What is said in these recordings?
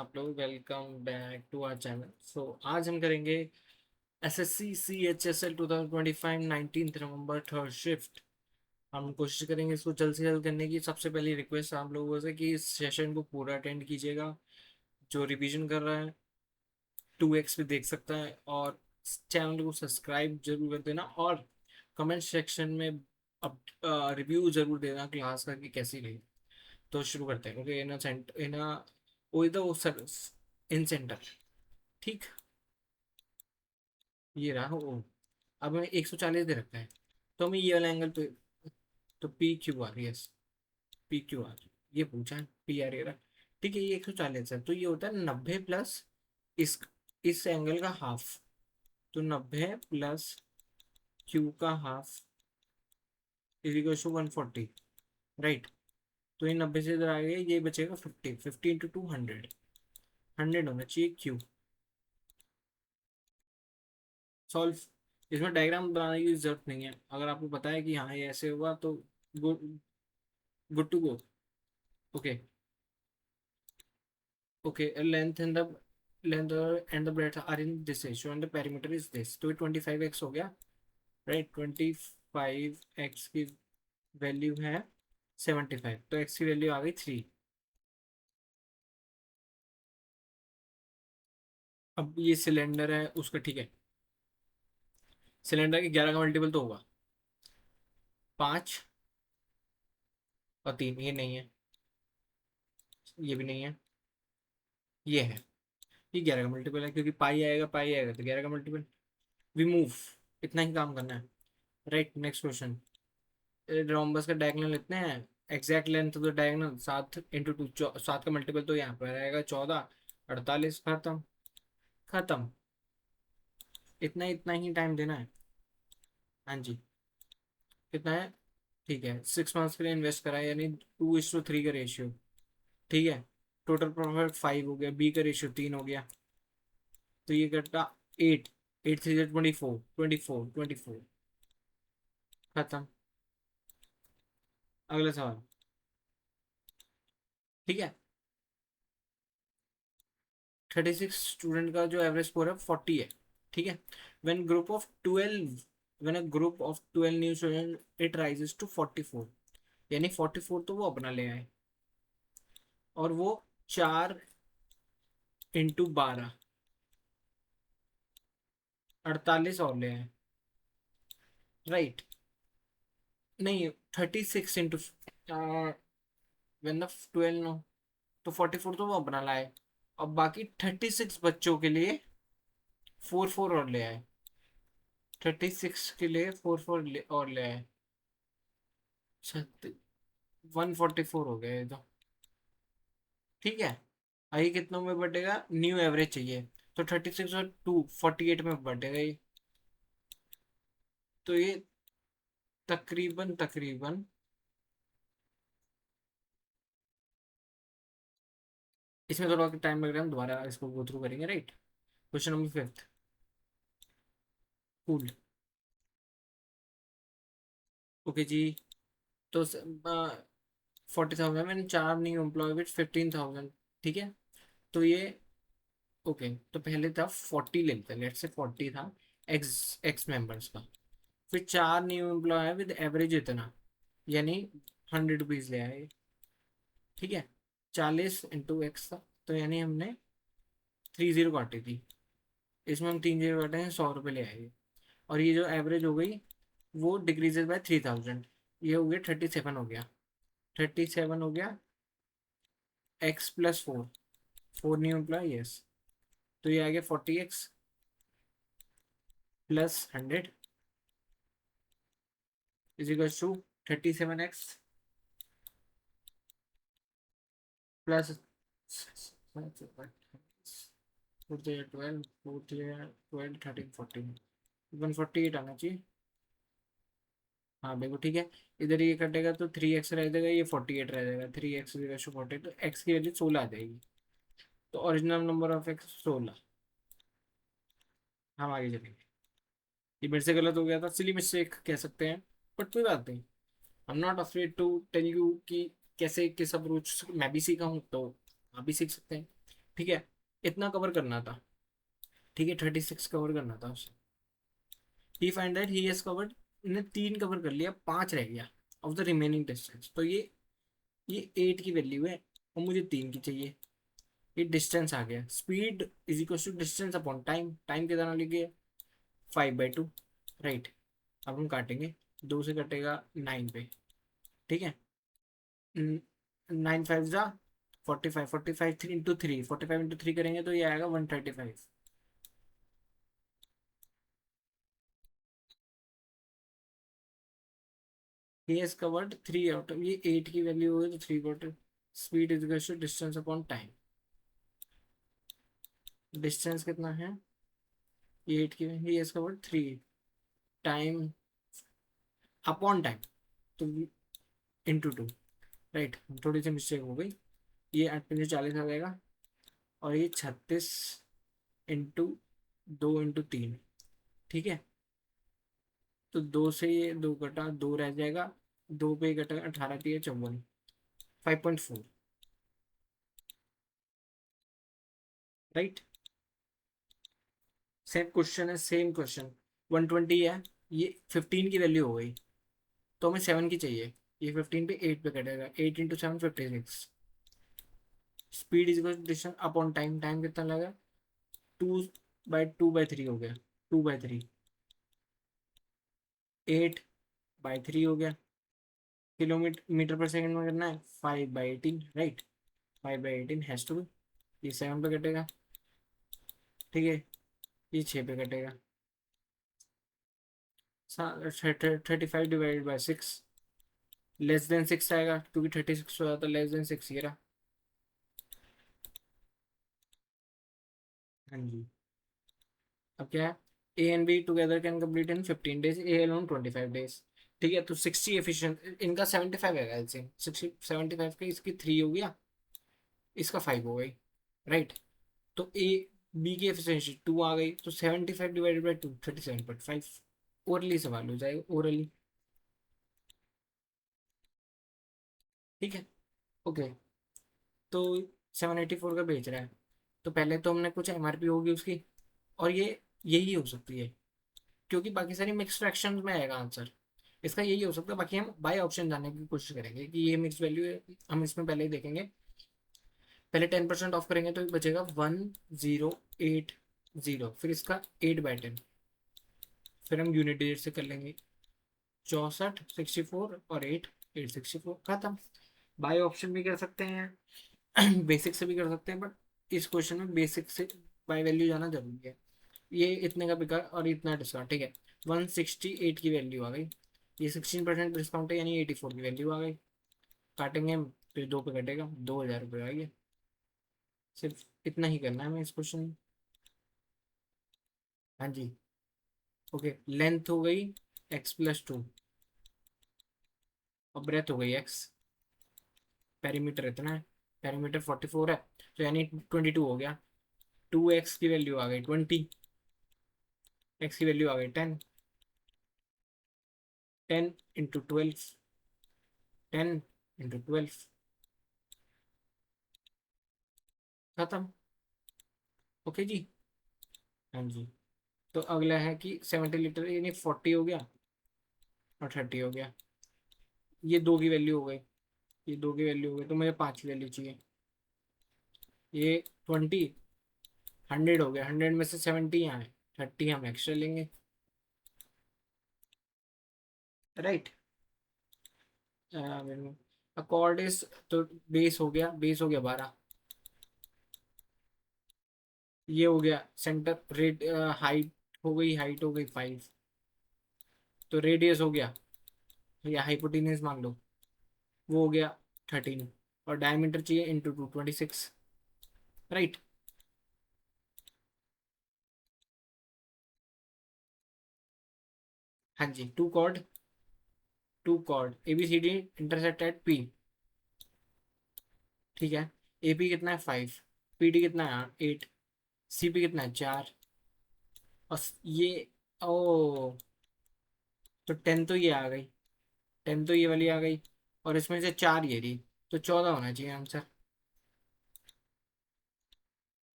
आप लोग, welcome back to our channel. आज हम करेंगे एसएससी CHSL 2025 19 नवंबर थर्ड शिफ्ट। हम कोशिश करेंगे इसको जल्द से जल्द करने की। सबसे पहली रिक्वेस्ट आप लोगों से कि इस सेशन को पूरा अटेंड कीजिएगा। जो रिवीजन कर रहा है 2x भी देख सकता है, और चैनल को सब्सक्राइब जरूर कर देना, और कमेंट सेक्शन में अब रिव्यू जरूर देना क्लास का कि कैसी रही। तो शुरू करते हैं। ओके, इन सेंटर इन वो इधर वो सर इन सेंटर। ठीक, ये रहा वो। अब हमें 140 दे रखा है, तो हमें ये वाला एंगल पे, तो PQR, यस PQR ये पूछा है। PR ये रहा। ठीक है, ये 140 है, तो ये होता है 90 प्लस इस एंगल का हाफ। तो 90 प्लस Q का half is equal to 140, right. तो ये 90 से इधर आ गया, ये बचेगा 50। 50 इंटू 2 100, 100 होना चाहिए Q। सॉल्व। इसमें डायग्राम बनाने की जरूरत नहीं है, अगर आपको पता है कि हाँ ये ऐसे होगा तो good, good to go. Okay. Okay, length and the breadth are in this ratio and the perimeter is this. तो ये 25x हो गया, राइट। 25x की वैल्यू है 75, तो x की वैल्यू आ गई 3। अब ये सिलेंडर है उसका, ठीक है। सिलेंडर के 11 का मल्टीपल तो होगा 5 और 3, ये नहीं है, ये भी नहीं है, ये है। ये 11 का मल्टीपल है, क्योंकि पाई आएगा तो 11 का मल्टीपल। वी मूव, इतना ही काम करना है, राइट। Next question. रोम्बस का डायगोनल इतने हैं। Exact length of the diagonal 7 into 2, 7 का मल्टीपल तो यहाँ पर आएगा 14, 48। खत्म, खत्म। इतना ही टाइम देना है। हाँ जी, कितना है? ठीक है, 6 मंथ्स के लिए इन्वेस्ट करा है, यानी 2:3 का रेशियो। ठीक है, टोटल प्रॉफिट 5 हो गया, बी का रेशियो 3 हो गया, तो ये कटा 8। 8 3 24, 24 24। खत्म। अगला सवाल। ठीक है, 36 स्टूडेंट का जो एवरेज स्कोर है 40 है। ठीक है। When group of 12 when a group of 12 new student it rises to 44, यानी 44 तो वो अपना ले आए, और वो 4 इंटू 12, 48 और ले आए, राइट। नहीं, 36 इंटू वेन 12 नो, तो 44 तो वो अपना लाए, और बाकी 36 बच्चों के लिए 4 4 और ले आए। 36 के लिए 4 4 और ले आए। 144 हो गया ये तो। ठीक है, आइए कितनों में बटेगा? न्यू एवरेज चाहिए, तो 36 और 2 48 में बटेगा ये। तो ये तकरीबन तकरीबन, इसमें थोड़ा टाइम लग रहा है, हम दोबारा इसको गो थ्रू करेंगे, right. Question number 5। Cool. Okay जी। तो 40,000 मैंने 4 न्यू एम्प्लॉय विथ 15,000। ठीक है, तो ये ओके। तो पहले था 40 ले लेते हैं, लेट्स से 40 था एक्स एक्स मेंबर्स का। फिर 4 न्यू एम्प्लॉय है विद एवरेज इतना, यानी 100 रुपीज ले आए। ठीक है, 40 इंटू x था, तो यानी हमने 30 काटी थी। इसमें हम 3 0 काटे हैं, 100 रुपये ले आए। और ये जो एवरेज हो गई वो डिक्रीजेज बाय 3000, ये हो गया 37 हो गया। 37 हो गया, x+4, 4 न्यू एम्प्लॉय, यस। तो ये आ गया 40x plus 100 is equal to 37x plus 12 12 13 14, 148 आना चाहिए। हाँ देखो, ठीक है। इधर ये कटेगा तो 3x रह जाएगा, ये 48 रह जाएगा। 3x 48, तो x की वैल्यू 16 आ जाएगी। तो ओरिजिनल नंबर ऑफ x 16। हम आगे चलेंगे। ये मेरे से गलत हो गया था, सिली मिस्टेक कह सकते हैं, बट कोई बात नहीं। I am not afraid to tell you कि कैसे किस अप्रोच मैं भी सीखा हूँ, तो आप भी सीख सकते हैं। ठीक है, इतना कवर करना था। ठीक है, 36 कवर करना था उसे। He find that he has covered, ने 3 कवर कर लिया, 5 रह गया ऑफ द रिमेनिंग डिस्टेंस। तो ये 8 की वैल्यू है और मुझे 3 की चाहिए। ये डिस्टेंस आ गया। Speed is equal to distance upon time. Time कितना लिखे, 5/2। राइट। अब हम काटेंगे, 2 से कटेगा 9 पे। ठीक है, 9 5 जा 45, 45 3 इंटू 3, 45 इंटू 3 करेंगे तो ये आएगा 135। he has covered 3 आउट, ये 8 की वैल्यू होगी तो 3/4। Speed is equal to distance upon time. Distance कितना है, ये 8 की, he has covered 3 time upon time, तो इंटू 2। राइट, थोड़ी सी मिस्टेक हो गई। ये 8×5 = 40 आ जाएगा, और ये 36 इंटू 2 इंटू 3। ठीक है, तो 2 से ये 2 कटा, 2 रह जाएगा, 2 पे कटा, 18×3 = 54, 5.4। राइट, सेम क्वेश्चन है, सेम क्वेश्चन। 120 है, ये 15 की वैल्यू हो गई, तो हमें 7 की चाहिए। ये 15 पे 8 पे कटेगा, 8 × 7 56। Speed is equal distance upon time. Time कितना लगा, 2/2/3 हो गया, 2/3। 8/3 हो गया। किलोमीटर मीटर पर सेकंड में करना है, 5/18। Right, 5/18 has to be. ये 7 पे कटेगा। ठीक है, ये 6 पे कटेगा। 35/6 < आएगा, क्योंकि 36 हो जाता, <6 ये रहा। हाँ जी। अब क्या है, A and be together can complete in 15 days, A alone 25 days। ठीक है, तो 60 एफिशिएंट, इनका 75 है एलसीएम। 75 का, इसकी 3 हो गया, इसका 5 हो गई। राइट, तो ए बी की एफिशिएंसी 2 आ गई, तो 75/2 37.5। ओरली सवाल हो जाएगा, ओरली। ठीक है, ओके। तो 784 का बेच रहा है, तो पहले तो हमने कुछ एमआरपी होगी उसकी, और ये यही हो सकती है, क्योंकि बाकी सारी मिक्स फ्रैक्शन में आएगा आंसर। इसका यही हो सकता है, बाकी हम बाय ऑप्शन जानने की कोशिश करेंगे कि ये मिक्स वैल्यू है। हम इसमें पहले ही देखेंगे। पहले 10% ऑफ करेंगे तो बचेगा 1080, फिर इसका 8/10। फिर हम यूनिट डिजिट से कर लेंगे, 64 64 और 8, 864 खत्म। बाय ऑप्शन भी कर सकते हैं, बेसिक से भी कर सकते हैं, बट इस क्वेश्चन में बेसिक से बाय वैल्यू जाना जरूरी है। ये इतने का बिका और इतना डिस्काउंट। ठीक है, 168 की वैल्यू आ गई। ये 16% डिस्काउंट है, यानी 84 की वैल्यू आ गई। काटेंगे हम, फिर 2 पे कटेगा, 2000 रुपये आएंगे। सिर्फ इतना ही करना है हमें इस क्वेश्चन में। हाँ जी। ओके, लेंथ हो गई x+2, और ब्रेथ हो गई x। पेरीमीटर इतना है, पेरीमीटर 44 है, तो यानी 22 हो गया। 2x की वैल्यू आ गई 20, x की वैल्यू आ गई 10। 10 × 12, 10 × 12 खत्म। ओके जी। हाँ जी। तो अगला है कि 70 लीटर, यानी 40 हो गया और 30 हो गया। ये 2 की वैल्यू हो गई, ये 2 की वैल्यू हो गई, तो मुझे 5 की वैल्यू चाहिए। ये 20, 100 हो गया, 100 में से 70 यहाँ है, 30 हम एक्स्ट्रा लेंगे। राइट, अकॉर्ड इज, तो बेस हो गया 12। ये हो गया सेंटर रेड, हाइट हो गई, हाइट हो गई 5। तो रेडियस हो गया, या हाइपोटेन्यूज मान लो, वो हो गया 13। और डायमीटर चाहिए इंटू 2, 26। राइट। हाँ जी, two chord A B C D intersect at P. ठीक है, ए पी कितना है 5, पी डी कितना है 8, सी पी कितना है 4, और ये, ओ, तो 10 तो ये आ गई, 10 तो ये वाली आ गई, और इसमें से 4 ये रही, तो 14 होना चाहिए आंसर।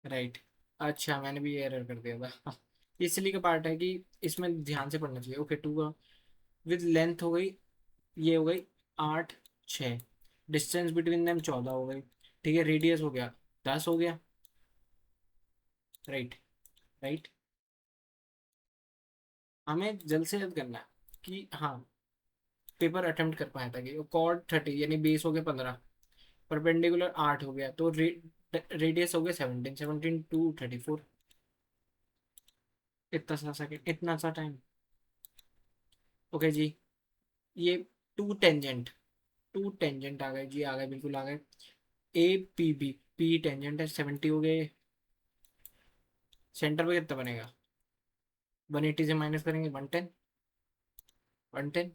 राइट। अच्छा, मैंने भी एरर कर दिया था। इसलिए का पार्ट है कि इसमें ध्यान से पढ़ना चाहिए। ओके, टू का विद लेंथ हो गई, ये हो गई 8 6, डिस्टेंस बिटवीन देम 14 हो गई। ठीक है, रेडियस हो गया 10 हो गया। राइट। राइट। हमें जल्द से जल्द करना है कि हाँ पेपर अटेम्प्ट कर पाए, ताकि कॉर्ड 30 यानी बेस हो गया 15, परपेंडिकुलर 8 हो गया, तो रेडियस हो गया 17, 17 to 34। इतना सा सेकेंड, इतना सा टाइम। ओके जी। ये टू टेंजेंट आ गए जी, आ गए, बिल्कुल आ गए। A P B, P tangent है, 70 हो गए। सेंटर पे कितना बनेगा? 180 से माइनस करेंगे 110। 110।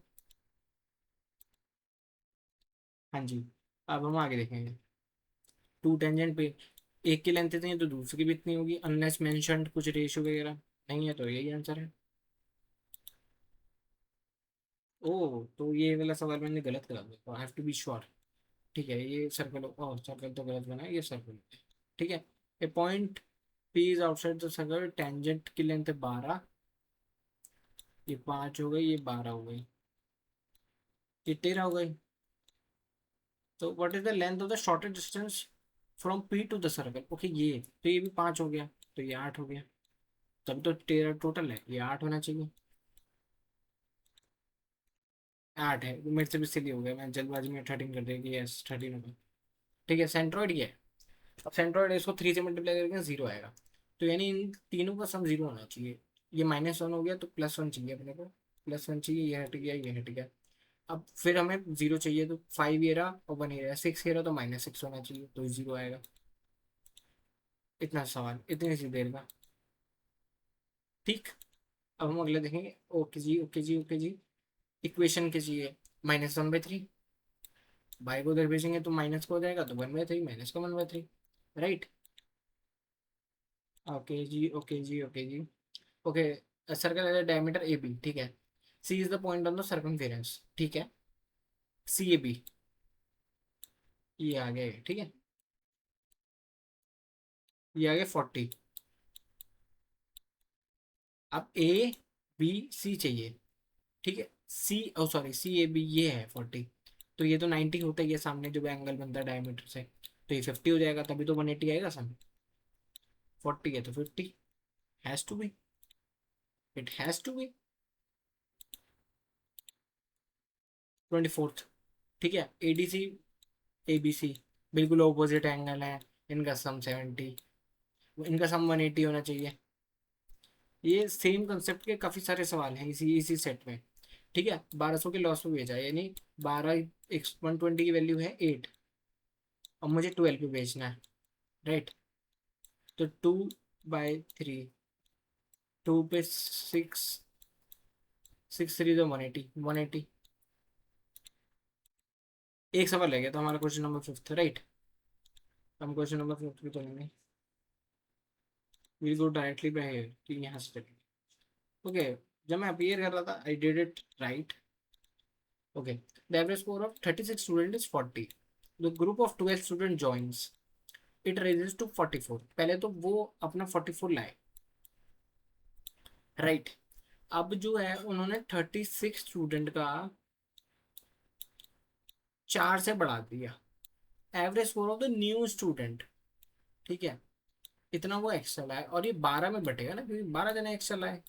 हाँ जी। अब हम आगे देखेंगे। टू टेंजेंट पे एक की लेंथ इतनी है तो दूसरी की भी इतनी होगी, अनलेस मेंशन्ड कुछ रेशियो वगैरह नहीं है, तो यही आंसर है। ओ, तो ये वाला सवाल मैंने गलत करा दिया, I have to be sure. ठीक है, ये सर्कल, ओह सर्कल तो गलत बना है, ये सर्कल। ठीक है। A point P is outside the circle, tangent की लेंथ है 12, ये 5 हो गई, ये 12 हो गई, ये 13 हो गई। तो what is the length of the shortest distance from P to the circle? Okay, ये तो ये भी 5 हो गया, तो ये 8 हो गया। तब तो 13 टोटल है, ये 8 होना चाहिए। 8 है, वो मेरे से भी सिली हो गया, मैं जल्दबाजी में 13 कर दिया कि यस 13 होगा। ठीक है, सेंट्रॉइड ये है। अब सेंट्रॉइड इसको 3 से मल्टीप्लाई करके 0 आएगा, तो यानी इन तीनों का सम 0 होना चाहिए। ये -1 हो गया, तो +1 चाहिए अपने को। +1 चाहिए, ये हट गया, ये हट गया। अब फिर हमें 0 चाहिए, तो 5 ये रहा और 1 ये रहा, 6 ये रहा, तो -6 होना चाहिए, तो 0 आएगा। इतना सवाल इतनी सी देर का। ठीक। अब हम अगले देखेंगे। ओके जी, ओके जी, ओके जी। इक्वेशन के चाहिए। -1/3, बाई को उधर भेजेंगे तो माइनस को हो जाएगा, तो 1/3, माइनस का 1/3। राइट। ओके जी, ओके जी, ओके जी। ओके। सर्कल है डायमीटर ए बी, ठीक है। C is the point on the circumference, ठीक है। सी ए बी, ये आ गए, ठीक है। ये आ गए 40। अब ए बी सी चाहिए, ठीक है। सी, ओ सॉरी, सी ए बी ये है 40, तो ये तो 90 होता ही है सामने जो एंगल बनता है डायमीटर से, तो ये 50 हो जाएगा, तभी तो 180 आएगा सामने। 40 है तो 50, has to be, it has to be 24th। ठीक है। A D C, A B सी बिल्कुल ऑपोजिट एंगल है, इनका सम 70, इनका सम 180 होना चाहिए। ये सेम कंसेप्ट के काफी सारे सवाल हैं इसी इसी सेट में। ठीक है, 1200 के लॉस में भेजा है, यानी 120 की वैल्यू है 8, और मुझे 12 पे बेचना है। राइट। तो 2/3, 2 पे 6, 6 3 तो 180, 180। एक सवाल रह गया, तो हमारा क्वेश्चन नंबर 5, राइट। हम क्वेश्चन नंबर 5 भी करेंगे। विल गो डायरेक्टली बाय कि यहाँ से चलेंगे। ओके। जब मैं अपीयर कर रहा था I did it right. Okay. The average score of 36 student is 40, the group of 12 student joins, it raises to 44। पहले तो वो अपना 44 लाए। राइट। अब जो है उन्होंने 36 स्टूडेंट का 4 से बढ़ा दिया, average score of the new student. ठीक है। इतना वो एक्स्ट्रा लाए, और ये 12 में बटेगा ना, क्योंकि 12 जने एक्स्ट्रा लाए,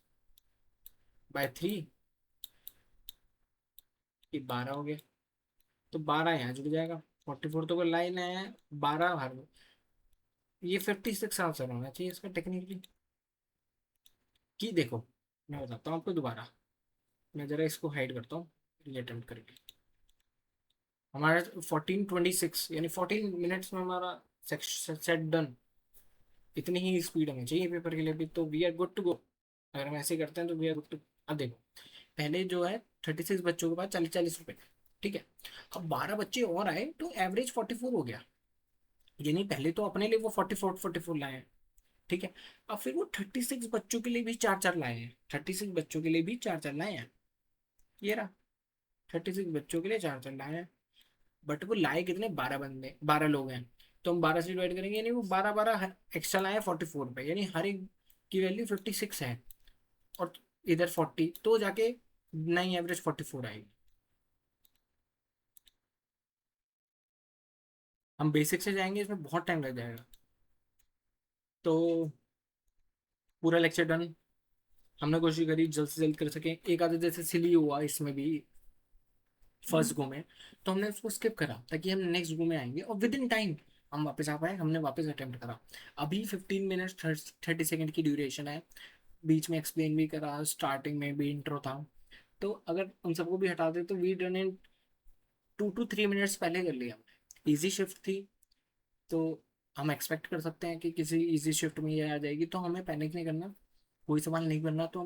बाय 3, ये 12 हो गया, तो 12 यहाँ जुड़ जाएगा। 44 तो कोई लाइन है, 12 हर, ये 56 आंसर होना चाहिए इसका टेक्निकली। कि देखो, मैं बताता हूँ आपको दोबारा, मैं जरा इसको हाइड करता हूँ, ये अटेम्प्ट करेंगे। हमारा 14:26 यानी 14 मिनट्स में हमारा सेट डन। इतनी ही स्पीड हमें चाहिए पेपर के लिए भी, तो we are good to go. अगर हम ऐसे करते हैं तो वी आर गुड टू। अब देखो, पहले जो है 36 बच्चों के पास 40-40 रुपए, ठीक है। अब 12 बच्चे और आए तो एवरेज 44 हो गया, यानी पहले तो अपने लिए वो 44 लाए हैं, ठीक है। अब फिर वो 36 बच्चों के लिए भी चार चार लाए हैं, 36 बच्चों के लिए भी चार चार लाए हैं। ये रहा, 36 बच्चों के लिए चार चार लाए हैं। बट वो लाए कितने, 12 बंदे, 12 लोग हैं, तो हम 12 से डिवाइड करेंगे, यानी वो 12 12 एक्स्ट्रा लाए 44 पे, यानी हर एक की वैल्यू 56 है, और इधर 40, तो जाके नई एवरेज 44 आएगी। हम बेसिक से जाएंगे, इसमें बहुत टाइम लग जाएगा। तो पूरा लेक्चर डन। हमने कोशिश करी जल्द से जल्द कर सकें। एक आधा जैसे सिली हुआ इसमें भी, फर्स्ट गो में, तो हमने उसको स्किप करा ताकि हम नेक्स्ट गो में आएंगे और विद इन टाइम हम वापस आ पाए। हमने वापस अटेम्प्ट करा। अभी 15 मिनट 30 सेकेंड की ड्यूरेशन है। बीच में एक्सप्लेन भी करा, स्टार्टिंग में भी इंट्रो था। तो अगर उन सबको भी हटा दे तो we done in 2 to 3 minutes पहले कर लिया हमने। इजी शिफ्ट थी, तो हम एक्सपेक्ट कर सकते हैं कि किसी इजी शिफ्ट में ये आ जाएगी, तो हमें पैनिक नहीं करना, कोई सवाल नहीं करना। तो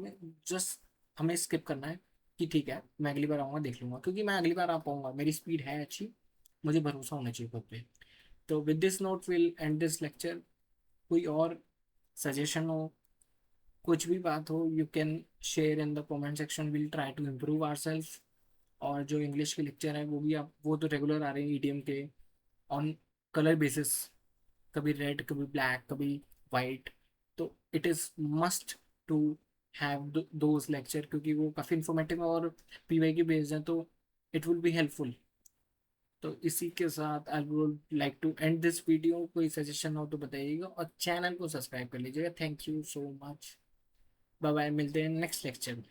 हमें स्किप करना है कि ठीक है मैं अगली बार आऊँगा देख लूंगा, क्योंकि मैं अगली बार आ पाऊंगा, मेरी स्पीड है अच्छी, मुझे भरोसा होना चाहिए खुद पे। तो with this note will end this lecture. कोई और सजेशन हो, कुछ भी बात हो, you can share in the comment section, will try to improve our self. और जो इंग्लिश के लेक्चर है वो भी, आप वो तो रेगुलर आ रहे हैं ईडीएम के, ऑन कलर बेसिस, कभी रेड कभी ब्लैक कभी वाइट। तो it is must to have those lecture, क्योंकि वो काफ़ी इंफॉर्मेटिव और पीवाई की बेस्ड हैं, तो इट विल बी हेल्पफुल। तो इसी के साथ I would like to end this video. कोई सजेशन हो तो बताइएगा और चैनल को सब्सक्राइब कर लीजिएगा। Thank you so much. Bye bye, मिलते हैं नेक्स्ट लेक्चर में।